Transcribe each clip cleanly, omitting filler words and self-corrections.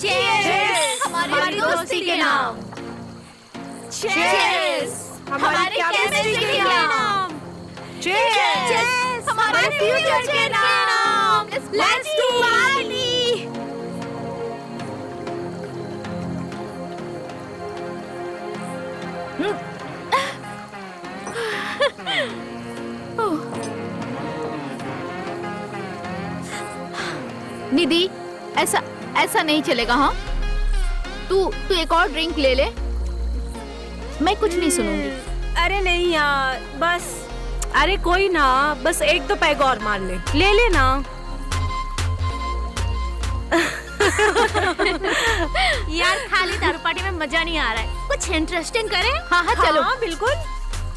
Cheers हमारी दोस्ती के नाम। चीयर्स हमारी केमिस्ट्री के नाम। चीयर्स हमारे फ्यूचर के नाम। Let's do party. निधि, ऐसा नहीं चलेगा। हाँ, तू एक और ड्रिंक ले ले, मैं कुछ नहीं सुनूंगी। अरे नहीं यार, बस अरे कोई ना, बस एक तो पैग और मार ले लेना। यार खाली दारू पार्टी में मजा नहीं आ रहा है, कुछ इंटरेस्टिंग करें। हाँ चलो। हाँ बिल्कुल,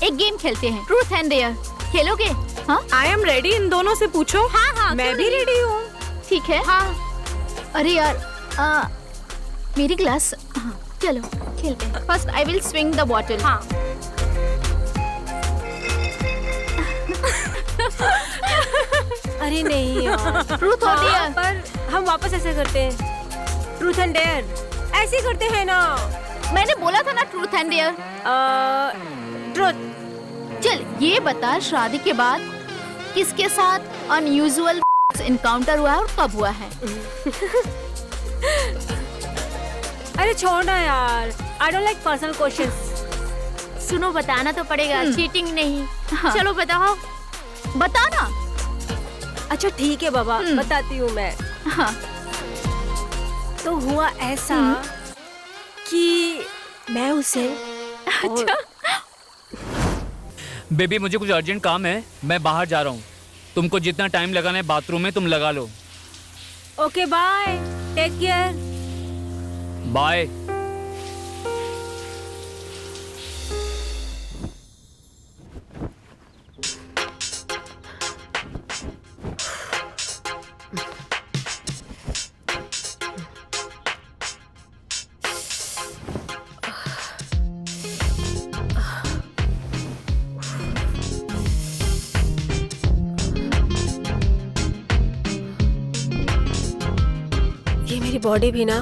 एक गेम खेलते हैं, ट्रूथ एंड डेयर। खेलोगे? हाँ आई एम रेडी। इन दोनों से पूछो। हाँ मैं भी रेडी हूँ। ठीक है। हाँ अरे यार, मेरी क्लास। हाँ चलो खेलते हैं। First I will swing the bottle. हाँ अरे नहीं यार, ट्रूथ और डेयर। पर हम वापस ऐसे करते हैं, ट्रूथ एंड डेयर ऐसे करते हैं ना। मैंने बोला था ना ट्रूथ एंड डेयर। ट्रूथ। चल ये बता, शादी के बाद किसके साथ अनयूजुअल इनकाउंटर हुआ है और कब हुआ है? अरे छोड़ ना यार, I don't like personal questions. सुनो, बताना तो पड़ेगा, चीटिंग नहीं। हाँ। चलो बताओ। बताना। अच्छा ठीक है बाबा, बताती हूँ मैं। हाँ। तो हुआ ऐसा कि मैं उसे अच्छा। बेबी मुझे कुछ अर्जेंट काम है, मैं बाहर जा रहा हूँ। तुमको जितना टाइम लगाना है बाथरूम में तुम लगा लो। Okay bye, take care. Bye. ये मेरी बॉडी भी ना,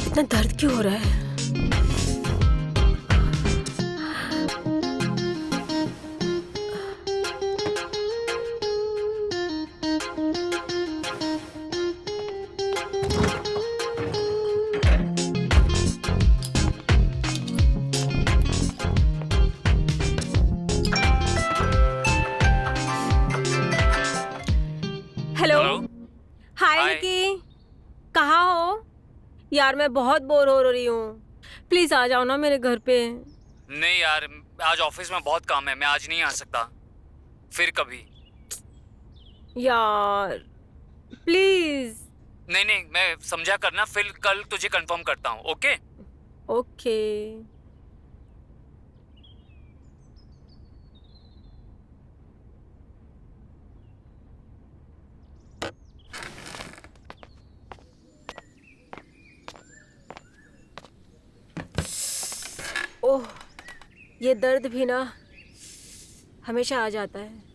इतना दर्द क्यों हो रहा है? हेलो। हाय Hi. निकी, कहाँ हो? यार मैं बहुत बोर हो रही हूँ, प्लीज आ जाओ ना मेरे घर पे। नहीं यार, आज ऑफिस में बहुत काम है, मैं आज नहीं आ सकता, फिर कभी। यार प्लीज। नहीं, मैं समझा करना, फिर कल तुझे कंफर्म करता हूँ। ओके? ओके। ओह, ये दर्द भी ना हमेशा आ जाता है।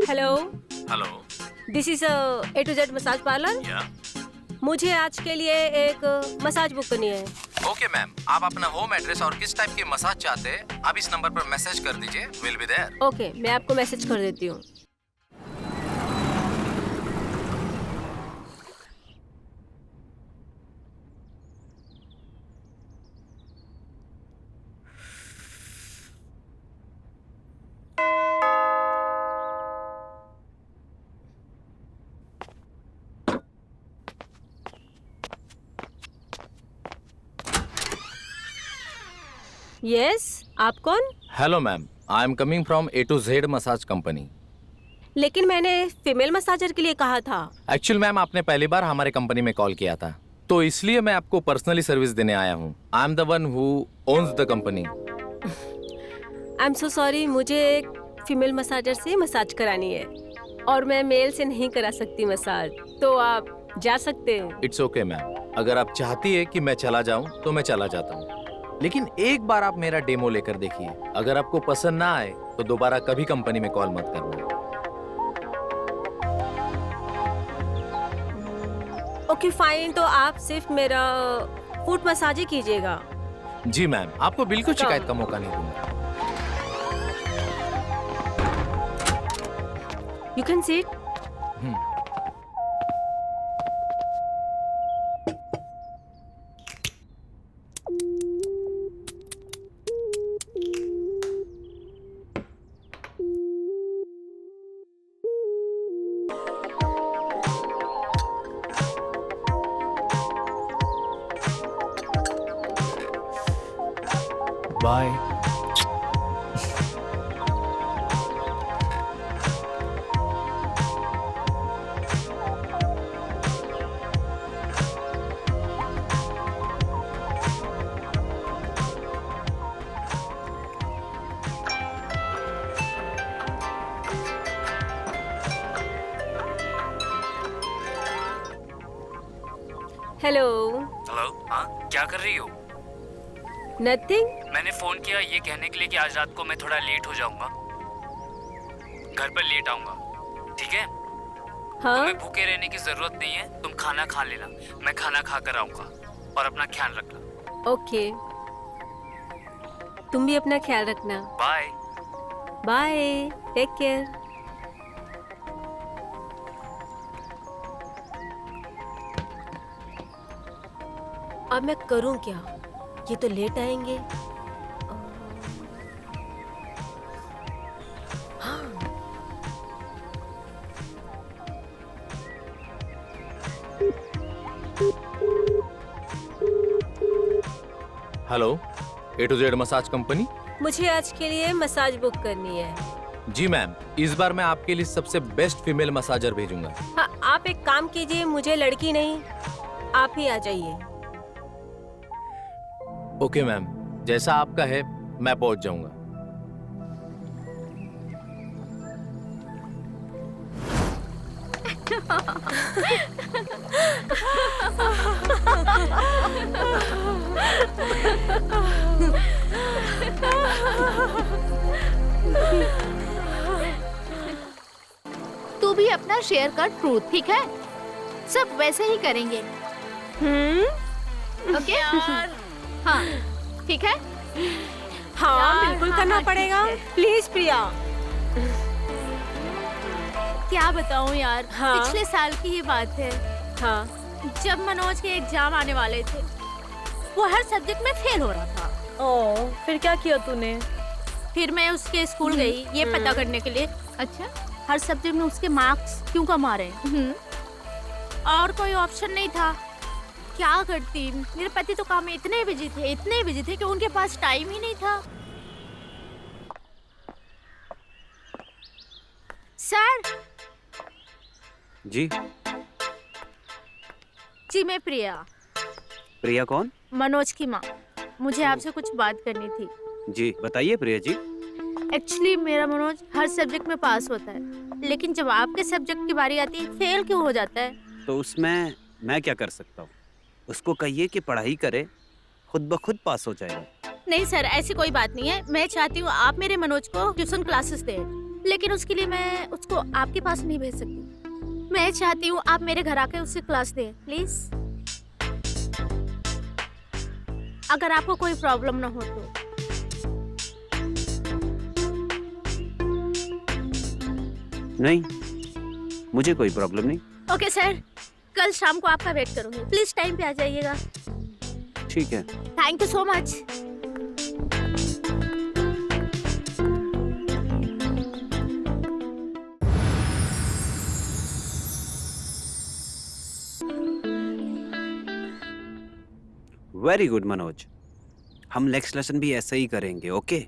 Hello, this is A to Z massage parlour. मुझे आज के लिए एक मसाज बुक करनी है। ओके मैम, आप अपना होम एड्रेस और किस टाइप की मसाज चाहते हैं आप इस नंबर पर मैसेज कर दीजिए, विल बी देयर। ओके, मैं आपको मैसेज कर देती हूँ। यस, आप कौन? Hello ma'am, I am coming from A to Z massage company. लेकिन मैंने फीमेल मसाजर के लिए कहा था। एक्चुअली मैम, आपने पहली बार हमारे कंपनी में कॉल किया था, तो इसलिए मैं आपको पर्सनली सर्विस देने आया हूँ। I am the one who owns the company. I am so sorry, मुझे एक फीमेल मसाजर से मसाज करानी है। और मैं मेल से नहीं करा सकती मसाज, तो आप जा सकते हैं। इट्स ओके मैम, अगर आप चाहती है कि मैं चला जाऊं तो मैं चला जाता हूं, लेकिन एक बार आप मेरा डेमो लेकर देखिए। अगर आपको पसंद ना आए तो दोबारा कभी कंपनी में कॉल मत करना। ओके फाइन, तो आप सिर्फ मेरा फुट मसाज ही कीजिएगा। जी मैम, आपको बिल्कुल शिकायत का मौका नहीं दूंगा। You can seat. Bye. Hello. Hello, हाँ क्या कर रही हो? नथिंग। मैंने फोन किया ये कहने के लिए कि आज रात को मैं थोड़ा लेट हो जाऊंगा, घर पर लेट आऊंगा, ठीक है? हाँ तुम्हें भूखे रहने की जरूरत नहीं है, तुम खाना खा लेना, मैं खाना खा कर आऊंगा। और अपना ख्याल रखना। ओके, तुम भी अपना ख्याल रखना। बाय। Bye, take care. अब मैं करूं क्या? ये तो लेट आएंगे। हाँ, hello, A to Z massage company. मुझे आज के लिए मसाज बुक करनी है। जी मैम, इस बार मैं आपके लिए सबसे बेस्ट फीमेल मसाजर भेजूंगा। हाँ, आप एक काम कीजिए, मुझे लड़की नहीं, आप ही आ जाइए। ओके मैम, जैसा आपका है मैं पहुंच जाऊंगा। तू भी अपना शेयर कर ट्रूथ, ठीक है? सब वैसे ही करेंगे। ओके? हाँ, ठीक है? हाँ, बिल्कुल करना पड़ेगा। प्लीज प्रिया। क्या बताऊं यार, हाँ? पिछले साल की ही बात है। हाँ, जब मनोज के एग्जाम आने वाले थे, वो हर सब्जेक्ट में फेल हो रहा था। ओ, फिर क्या किया तूने? फिर मैं उसके स्कूल गई ये पता करने के लिए अच्छा। हर सब्जेक्ट में उसके मार्क्स क्यों कम आ रहे हैं। और कोई ऑप्शन नहीं था। क्या करती? मेरे पति तो काम में इतने बिजी थे कि उनके पास टाइम ही नहीं था। सर जी। जी, मैं प्रिया। प्रिया कौन? मनोज की माँ। मुझे आपसे कुछ बात करनी थी। जी बताइए प्रिया जी। एक्चुअली मेरा मनोज हर सब्जेक्ट में पास होता है, लेकिन जब आपके सब्जेक्ट की बारी आती है फेल क्यों हो जाता है? तो उसमें मैं क्या कर सकता हूँ? उसको कहिए कि पढ़ाई करे, खुद ब खुद पास हो जाएगा। नहीं सर, ऐसी कोई बात नहीं है। मैं चाहती हूँ आप मेरे मनोज को ट्यूशन क्लासेस दें, लेकिन उसके लिए मैं उसको आपके पास नहीं भेज सकती। मैं चाहती हूँ आप मेरे घर आके उससे क्लास दें, प्लीज। अगर आपको कोई प्रॉब्लम ना हो तो। नहीं, मुझे कोई प्रॉब्लम नहीं। ओके सर, कल शाम को आपका वेट करूंगी। प्लीज टाइम पे आ जाइएगा। ठीक है। Thank you so much. Very good Manoj, हम नेक्स्ट लेसन भी ऐसा ही करेंगे। ओके।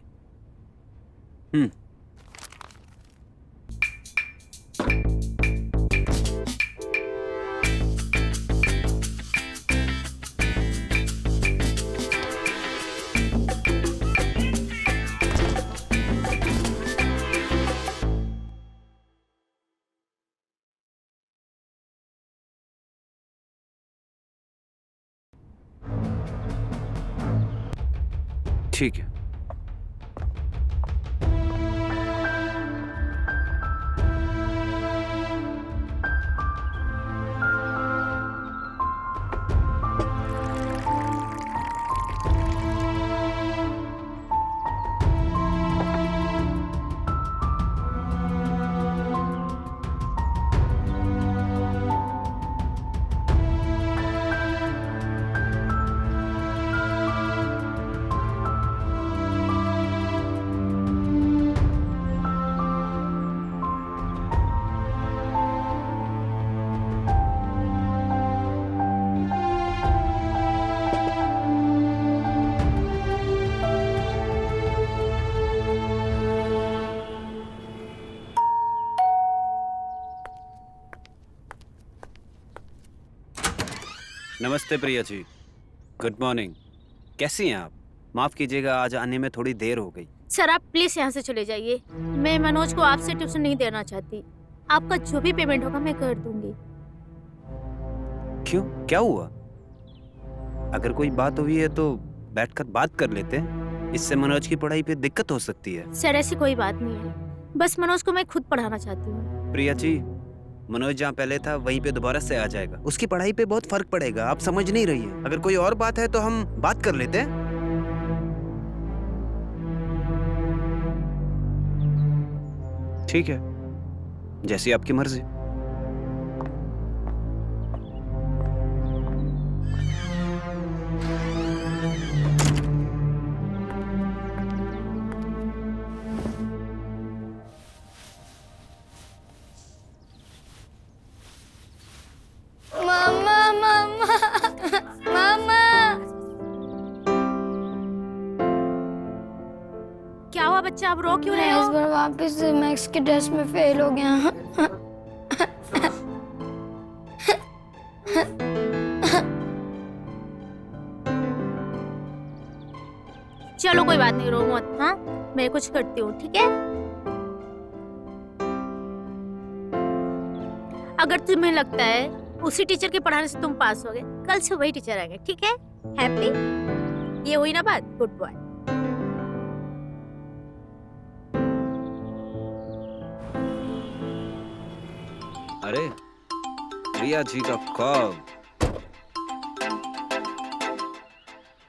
ठीक है। नमस्ते प्रिया जी, गुड मॉर्निंग। कैसी हैं आप? माफ कीजिएगा, आज आने में थोड़ी देर हो गई। सर आप प्लीज यहाँ से चले जाइए। मैं मनोज को आपसे ट्यूशन नहीं देना चाहती। आपका जो भी पेमेंट होगा मैं कर दूंगी। क्यों, क्या हुआ? अगर कोई बात हुई है तो बैठकर बात कर लेते हैं। इससे मनोज की पढ़ाई पे दिक्कत हो सकती है। सर ऐसी कोई बात नहीं है, बस मनोज को मैं खुद पढ़ाना चाहती हूँ। प्रिया जी, मनोज जहाँ पहले था वहीं पे दोबारा से आ जाएगा। उसकी पढ़ाई पे बहुत फर्क पड़ेगा, आप समझ नहीं रही है। अगर कोई और बात है तो हम बात कर लेते हैं। ठीक है, जैसी आपकी मर्जी। मामा मामा मामा। क्या हुआ बच्चा, आप रो क्यों रहे मैं इस हो? बार वापस मैथ्स के टेस्ट में फेल हो गया। चलो कोई बात नहीं, रो मत। हाँ मैं कुछ करती हूँ, ठीक है? अगर तुम्हें लगता है उसी टीचर के पढ़ाने से तुम पास हो गए, कल से वही टीचर आएंगे, ठीक है? हैप्पी? ये हुई ना बात? Good boy. अरे प्रिया जी का कॉल।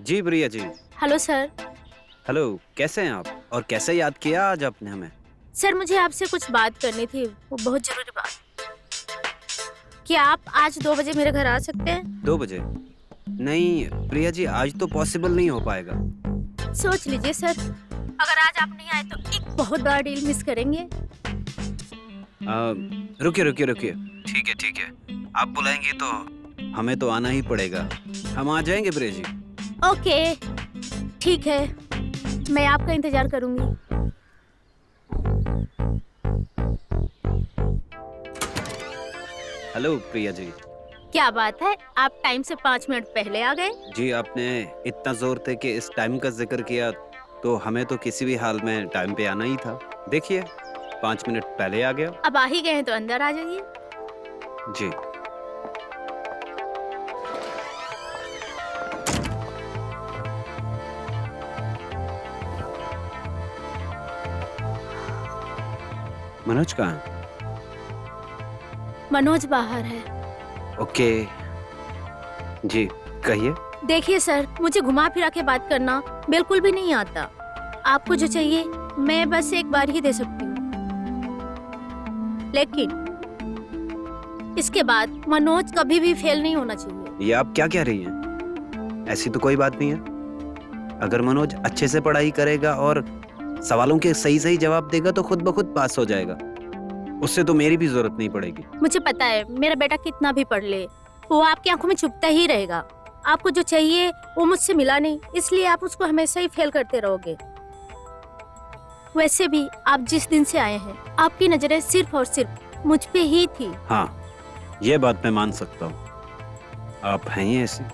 जी Priya ji. Hello sir. Hello, कैसे हैं आप और कैसे याद किया आज आपने हमें? सर मुझे आपसे कुछ बात करनी थी, वो बहुत जरूरी बात। क्या आप आज 2 बजे मेरे घर आ सकते हैं? 2 बजे? नहीं प्रिया जी, आज तो पॉसिबल नहीं हो पाएगा। सोच लीजिए सर, अगर आज आप नहीं आए तो एक बहुत बड़ा डील मिस करेंगे। रुकिए रुकिए रुकिए, ठीक है, आप बुलाएंगे तो हमें तो आना ही पड़ेगा। हम आ जाएंगे प्रिया जी। ओके ठीक है, मैं आपका इंतजार करूंगी। हेलो प्रिया जी। क्या बात है, आप टाइम से 5 मिनट पहले आ गए। जी आपने इतना जोर थे कि इस टाइम का जिक्र किया तो हमें तो किसी भी हाल में टाइम पे आना ही था। देखिए 5 मिनट पहले आ गया। अब आ ही गए हैं तो अंदर आ जाइए। जी। मनोज कहाँ है? मनोज बाहर है। ओके जी, कहिए। देखिए सर, मुझे घुमा फिरा के बात करना बिल्कुल भी नहीं आता। आपको जो चाहिए मैं बस एक बार ही दे सकती हूँ, लेकिन इसके बाद मनोज कभी भी फेल नहीं होना चाहिए। ये आप क्या कह रही हैं? ऐसी तो कोई बात नहीं है। अगर मनोज अच्छे से पढ़ाई करेगा और सवालों के सही सही जवाब देगा तो खुद ब खुद पास हो जाएगा। उससे तो मेरी भी जरूरत नहीं पड़ेगी। मुझे पता है मेरा बेटा कितना भी पढ़ ले, वो आपकी आंखों में चुभता ही रहेगा। आपको जो चाहिए वो मुझसे मिला नहीं, इसलिए आप उसको हमेशा ही फेल करते रहोगे। वैसे भी आप जिस दिन से आए हैं, आपकी नजरें सिर्फ और सिर्फ मुझ पे ही थी। हाँ, ये बात मैं मान सकता हूँ, आप हैं ही ऐसी।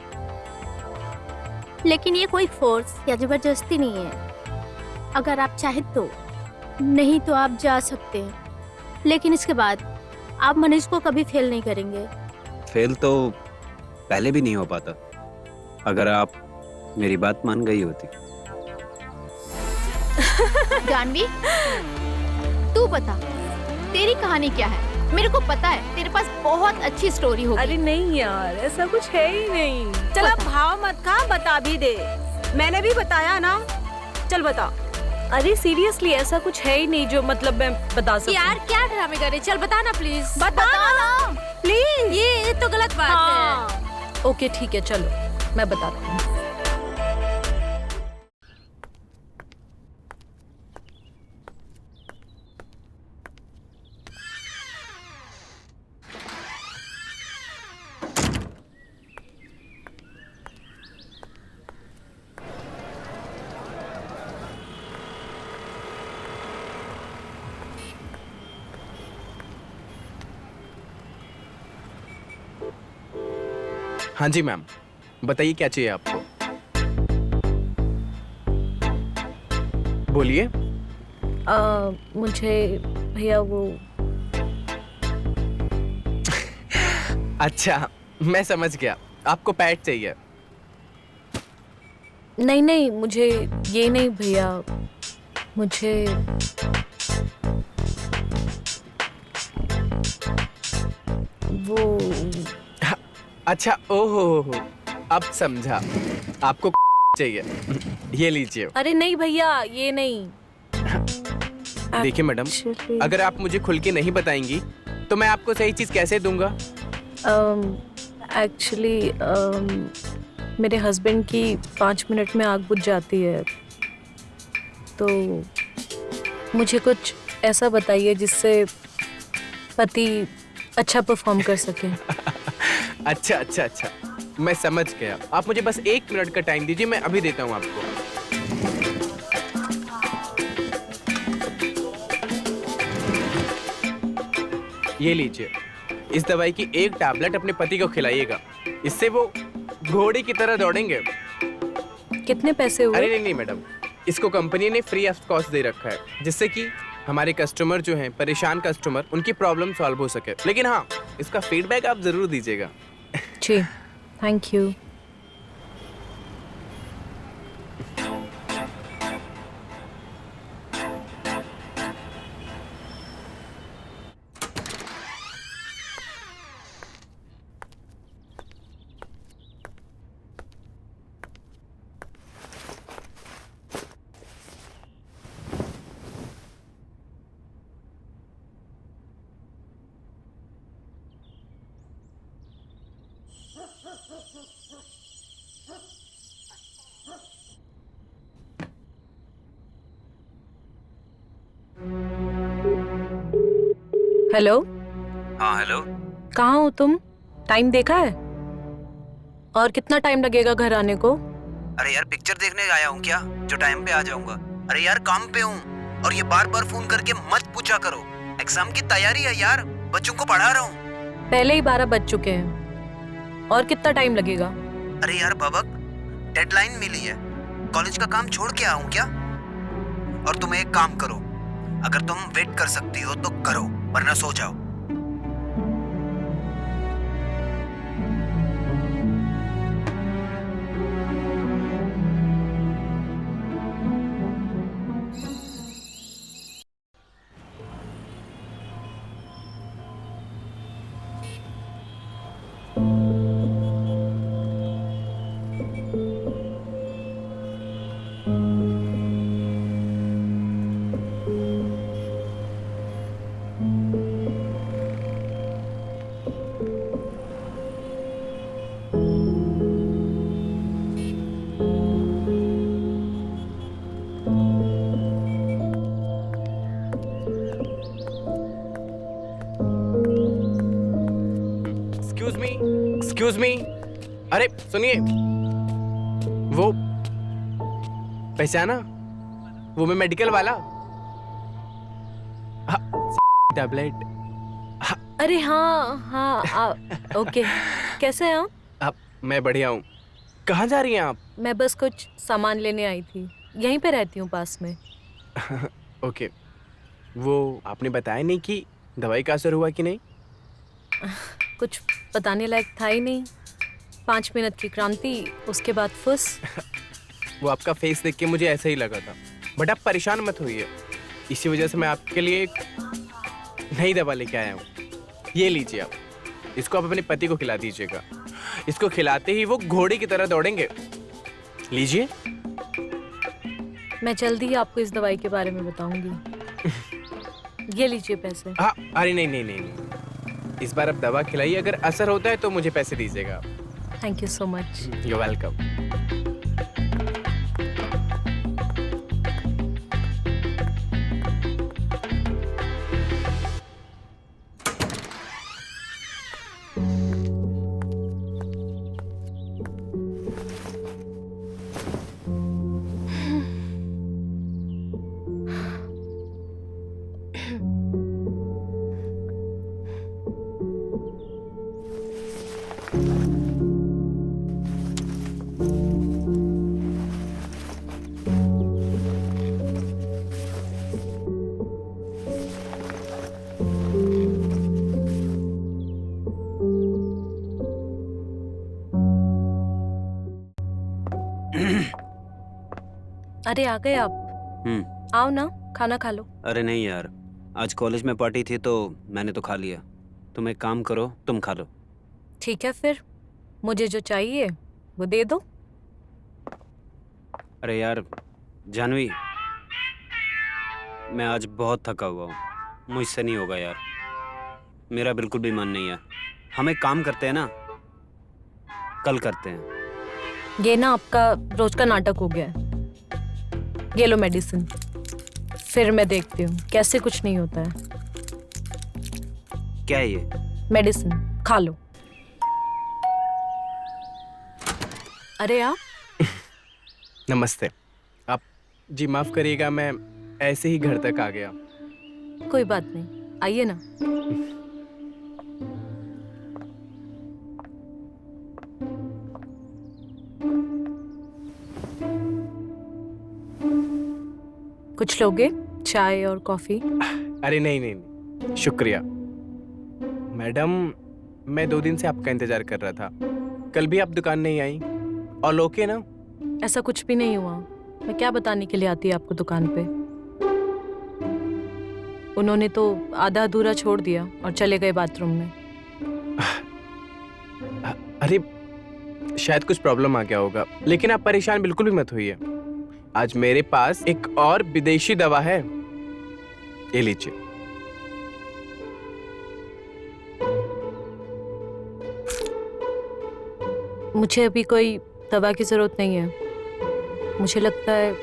लेकिन ये कोई फोर्स या जबरदस्ती नहीं है। अगर आप चाहें तो, नहीं तो आप जा सकते हैं, लेकिन इसके बाद आप मनोज को कभी फेल नहीं करेंगे। फेल तो पहले भी नहीं हो पाता, अगर आप मेरी बात मान गई होती। जानवी, तू बता तेरी कहानी क्या है? मेरे को पता है तेरे पास बहुत अच्छी स्टोरी होगी। अरे नहीं यार, ऐसा कुछ है ही नहीं। चल अब भाव मत खा, बता भी दे। मैंने भी बताया ना, चल बता। अरे सीरियसली ऐसा कुछ है ही नहीं जो मतलब मैं बता सकूं। यार क्या ड्रामे कर रही? चल बता ना प्लीज। बता ना प्लीज। ये तो गलत बात हाँ। ओके ठीक है, चलो मैं बताती हूँ। हाँ जी मैम, बताइए क्या चाहिए आपको। बोलिए। मुझे भैया वो अच्छा, मैं समझ गया, आपको पैट चाहिए। नहीं नहीं, मुझे ये नहीं भैया, मुझे वो अच्छा, ओहो हो, अब समझा, आपको चाहिए। ये लीजिए। अरे नहीं भैया, ये नहीं। देखिए मैडम, अगर आप मुझे खुल के नहीं बताएंगी तो मैं आपको सही चीज कैसे दूंगा। एक्चुअली मेरे हस्बैंड की 5 मिनट में आग बुझ जाती है, तो मुझे कुछ ऐसा बताइए जिससे पति अच्छा परफॉर्म कर सके। अच्छा अच्छा अच्छा, मैं समझ गया। आप मुझे बस 1 मिनट का टाइम दीजिए, मैं अभी देता हूँ आपको। ये लीजिए, इस दवाई की 1 टैबलेट अपने पति को खिलाइएगा, इससे वो घोड़े की तरह दौड़ेंगे। कितने पैसे हुए? अरे नहीं नहीं मैडम, इसको कंपनी ने फ्री ऑफ कॉस्ट दे रखा है, जिससे कि हमारे कस्टमर जो हैं, परेशान कस्टमर, उनकी प्रॉब्लम सॉल्व हो सके। लेकिन हाँ, इसका फीडबैक आप जरूर दीजिएगा। जी, थैंक यू। हेलो। हाँ हेलो। कहाँ हो तुम? टाइम देखा है? और कितना टाइम लगेगा घर आने को? अरे यार पिक्चर देखने आया हूँ क्या, जो टाइम पे आ जाऊंगा। अरे यार काम पे हूँ, और ये बार बार फोन करके मत पूछा करो। एग्जाम की तैयारी है यार, बच्चों को पढ़ा रहा हूँ। पहले ही 12 बज चुके हैं, और कितना टाइम लगेगा? अरे यार बबक, डेडलाइन मिली है, कॉलेज का काम छोड़ के आऊँ क्या? और तुम एक काम करो, अगर तुम वेट कर सकती हो तो करो, वरना सो जाओ। एक्सक्यूज मी, अरे सुनिए, वो पहचाना, वो मैं मेडिकल वाला। टैबलेट। अरे हाँ हाँ, ओके। कैसे हैं आप? मैं बढ़िया हूँ। कहाँ जा रही हैं आप? मैं बस कुछ सामान लेने आई थी, यहीं पे रहती हूँ पास में। ओके, वो आपने बताया नहीं कि दवाई का असर हुआ कि नहीं? कुछ बताने लायक था ही नहीं। 5 मिनट की क्रांति, उसके बाद फुस। वो आपका फेस देख के मुझे ऐसा ही लगा था। बट आप परेशान मत होइए, इसी वजह से मैं आपके लिए एक नई दवा लेके आया हूँ। ये लीजिए आप, इसको आप अपने पति को खिला दीजिएगा। इसको खिलाते ही वो घोड़े की तरह दौड़ेंगे। लीजिए। मैं जल्दी ही आपको इस दवाई के बारे में बताऊंगी। ये लीजिए पैसे। हाँ, अरे नहीं नहीं नहीं नहीं, इस बार आप दवा खिलाइए, अगर असर होता है तो मुझे पैसे दीजिएगा आप। Thank you so much. You welcome. अरे आ गए आप। आओ ना, खाना खा लो। अरे नहीं यार, आज कॉलेज में पार्टी थी तो मैंने तो खा लिया। तुम एक काम करो, तुम खा लो। ठीक है फिर, मुझे जो चाहिए वो दे दो। अरे यार जानवी, मैं आज बहुत थका हुआ हूँ, मुझसे नहीं होगा यार, मेरा बिल्कुल भी मन नहीं है। हम एक काम करते हैं ना, कल करते हैं। ये ना आपका रोज का नाटक हो गया है। ये लो मेडिसिन, फिर मैं देखती हूँ कैसे कुछ नहीं होता है। क्या है ये? मेडिसिन खा लो। अरे आप। नमस्ते। आप जी माफ करिएगा, मैं ऐसे ही घर तक आ गया। कोई बात नहीं, आइए ना। कुछ लोगे चाय और कॉफी? अरे नहीं नहीं नहीं, शुक्रिया मैडम, मैं 2 दिन से आपका इंतजार कर रहा था। कल भी आप दुकान नहीं आई। ऑल ओके ना? ऐसा कुछ भी नहीं हुआ। मैं क्या बताने के लिए आती आपको दुकान पे। उन्होंने तो आधा अधूरा छोड़ दिया और चले गए बाथरूम में। अरे शायद कुछ प्रॉब्लम आ गया होगा, लेकिन आप परेशान बिल्कुल भी मत होइए। आज मेरे पास एक और विदेशी दवा है, ये लीजिए। मुझे अभी कोई दवा की जरूरत नहीं है। मुझे लगता है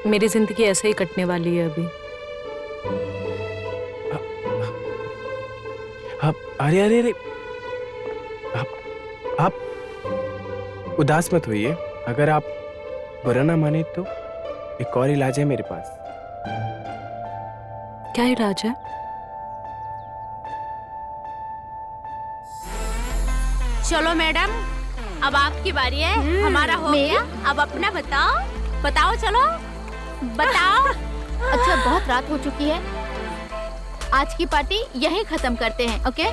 मेरी जिंदगी ऐसे ही कटने वाली है अभी। अरे अरे अरे, आप उदास मत होइए। अगर आप बुरा ना माने तो एक और इलाज है मेरे पास। क्या इलाज है? चलो मैडम, अब आपकी बारी है। हमारा हो गया, अब अपना बताओ। बताओ, चलो बताओ। अच्छा, बहुत रात हो चुकी है, आज की पार्टी यहीं खत्म करते हैं, ओके?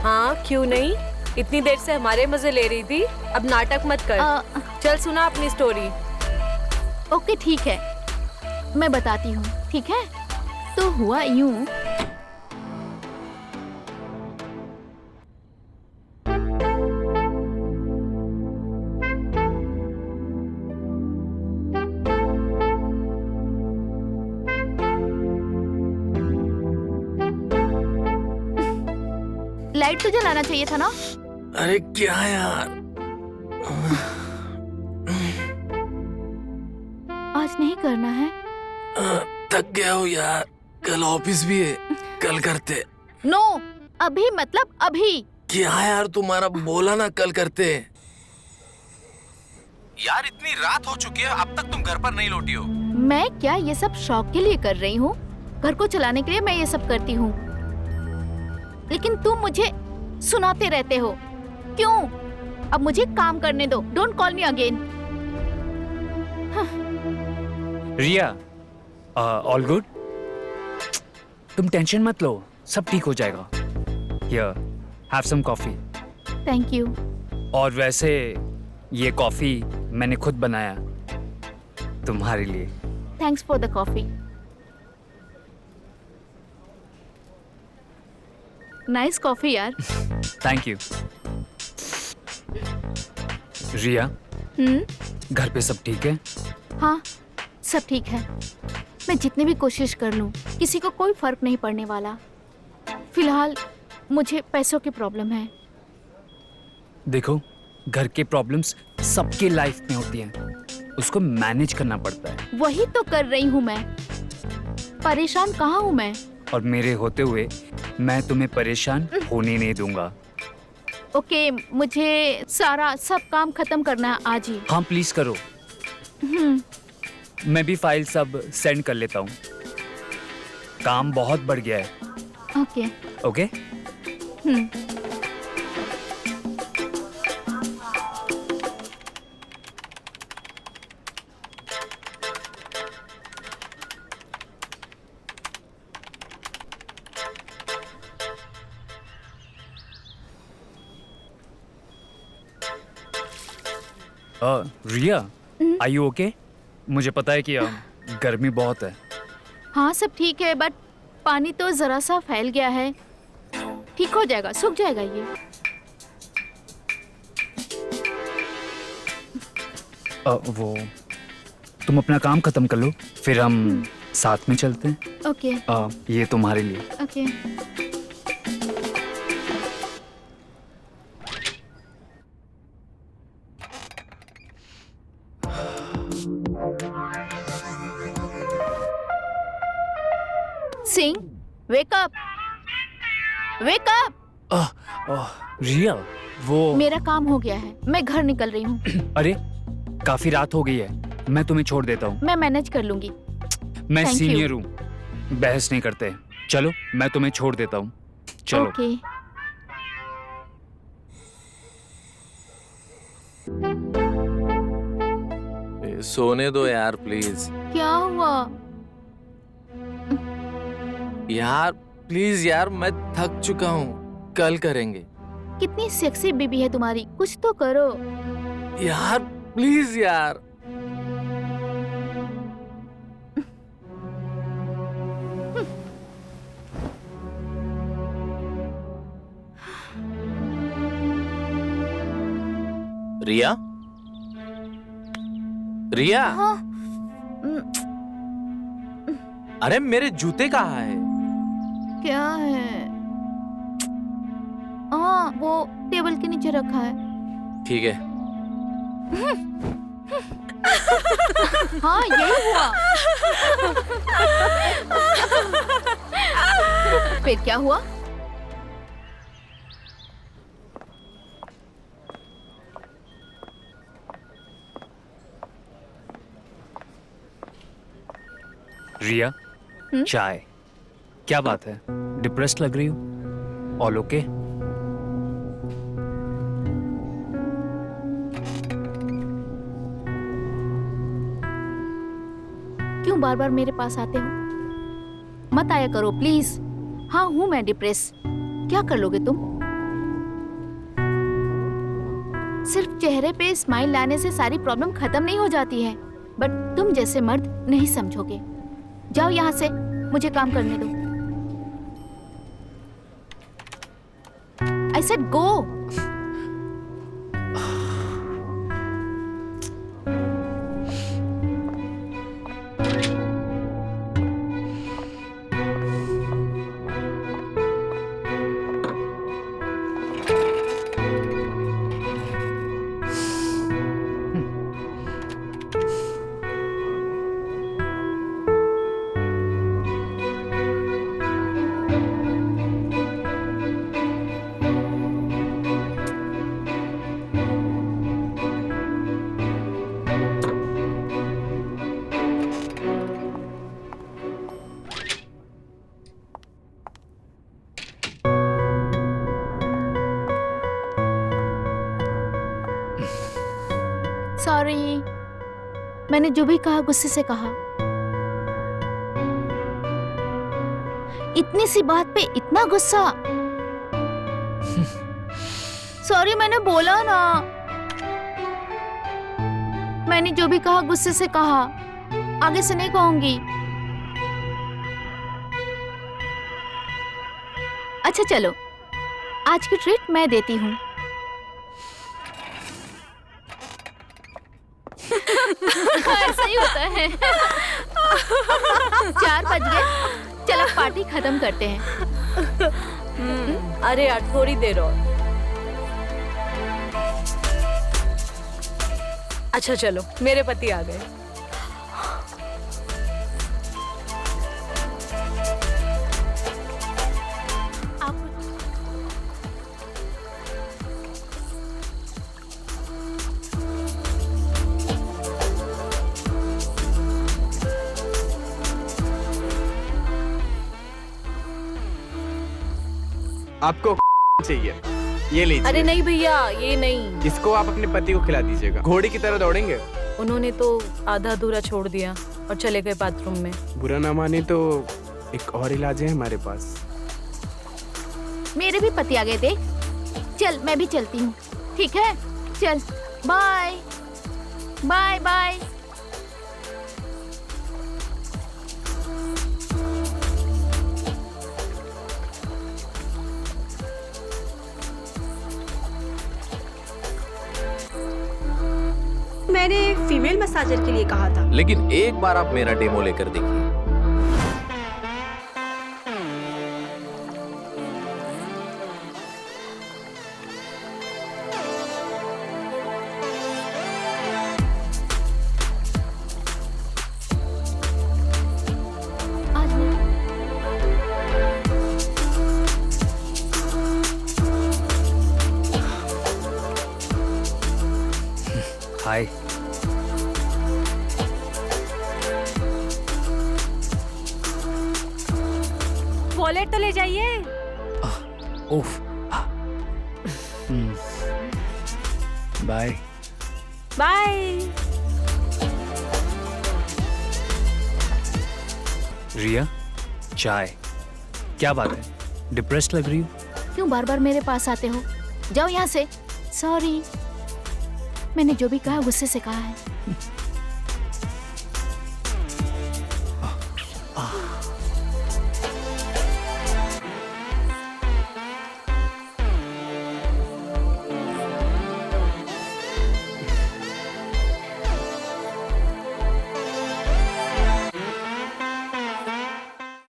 हाँ क्यों नहीं, इतनी देर से हमारे मजे ले रही थी, अब नाटक मत कर। चल सुना अपनी स्टोरी। ओके ठीक है, मैं बताती हूँ, ठीक है? तो हुआ यूं, लाइट तो जलाना चाहिए था ना? अरे क्या यार, आज नहीं करना है? थक गया हूँ यार, कल ऑफिस भी है, कल करते। नो, अभी मतलब अभी। क्या यार, तुम्हारा बोला ना कल करते। यार इतनी रात हो चुकी है, अब तक तुम घर पर नहीं लौटी हो। मैं क्या ये सब शौक के लिए कर रही हूँ? घर को चलाने के लिए मैं ये सब करती हूँ, लेकिन तुम मुझे सुनाते रहते हो। क्यों? अब मुझे काम करने दो। Don't call me again. Riya, all good? तुम टेंशन मत लो, सब ठीक हो जाएगा। Here, have some coffee. Thank you. और वैसे ये कॉफी मैंने खुद बनाया। तुम्हारे लिए। Thanks for the coffee. Nice coffee यार। Thank you. रिया, घर पे सब ठीक है? हाँ, सब ठीक है। मैं जितनी भी कोशिश कर लूं, किसी को कोई फर्क नहीं पड़ने वाला। फिलहाल मुझे पैसों की प्रॉब्लम है। देखो, घर के प्रॉब्लम्स सबके लाइफ में होती हैं, उसको मैनेज करना पड़ता है। वही तो कर रही हूँ मैं। परेशान कहाँ हूँ मैं? और मेरे होते हुए मैं तुम्हें परेशान होने नहीं दूंगा। ओके, मुझे सब काम खत्म करना है आज ही। हाँ प्लीज करो। मैं भी फाइल सब सेंड कर लेता हूँ, काम बहुत बढ़ गया है। Okay. Okay? Riya, are you okay? मुझे पता है कि गर्मी बहुत है। हाँ सब ठीक है, बट पानी तो जरा सा फैल गया है। ठीक हो जाएगा, सूख जाएगा ये। वो तुम अपना काम खत्म कर लो, फिर हम साथ में चलते हैं। ओके। ये तुम्हारे लिए। Okay. Singh, wake up, wake up. Riya, वो मेरा काम हो गया है, मैं घर निकल रही हूँ। अरे काफी रात हो गई है, मैं तुम्हें छोड़ देता हूँ। मैं मैनेज कर लूंगी। मैं Thank you. सीनियर हूँ, बहस नहीं करते। चलो, मैं तुम्हें छोड़ देता हूँ। चलो। ओके। सोने दो यार प्लीज। क्या हुआ? यार प्लीज यार, मैं थक चुका हूँ, कल करेंगे। कितनी सेक्सी बेबी है तुम्हारी, कुछ तो करो। यार प्लीज यार। रिया, रिया। हाँ। अरे मेरे जूते कहाँ है? क्या है? हाँ, वो टेबल के नीचे रखा है। ठीक है। हाँ, यही हुआ। फिर क्या हुआ? रिया, चाय। क्या बात है, डिप्रेस्ड लग रही हो? All okay? क्यों बार बार मेरे पास आते हो? मत आया करो प्लीज। हाँ, हूँ मैं डिप्रेस। क्या कर लोगे तुम? सिर्फ चेहरे पे स्माइल लाने से सारी प्रॉब्लम खत्म नहीं हो जाती है, बट तुम जैसे मर्द नहीं समझोगे। जाओ यहाँ से, मुझे काम करने दो। I said go. सॉरी, मैंने जो भी कहा गुस्से से कहा। इतनी सी बात पे इतना गुस्सा। सॉरी, मैंने बोला ना। मैंने जो भी कहा गुस्से से कहा। आगे से नहीं कहूंगी। अच्छा चलो, आज की ट्रीट मैं देती हूँ। ऐसा ही होता है। 4 बज गए, चलो पार्टी खत्म करते हैं। अरे यार थोड़ी देर और। अच्छा चलो, मेरे पति आ गए। आप आपको चाहिए, ये लीजिए। अरे नहीं भैया, ये नहीं। इसको आप अपने पति को खिला दीजिएगा, घोड़े की तरह दौड़ेंगे। उन्होंने तो आधा अधूरा छोड़ दिया और चले गए बाथरूम में। बुरा ना माने तो एक और इलाज है हमारे पास। मेरे भी पति आ गए थे। चल मैं भी चलती हूँ, ठीक है? चल बाय बाय बाय। मैंने फीमेल मसाजर के लिए कहा था। लेकिन एक बार आप मेरा डेमो लेकर देखिए। आज नहीं। हाय। वॉलेट तो ले जाइए। ओफ। बाय। बाय। रिया, चाय। क्या बात है, डिप्रेस्ड लग रही हो? क्यों बार बार मेरे पास आते हो? जाओ यहाँ से। सॉरी, मैंने जो भी कहा गुस्से से कहा है।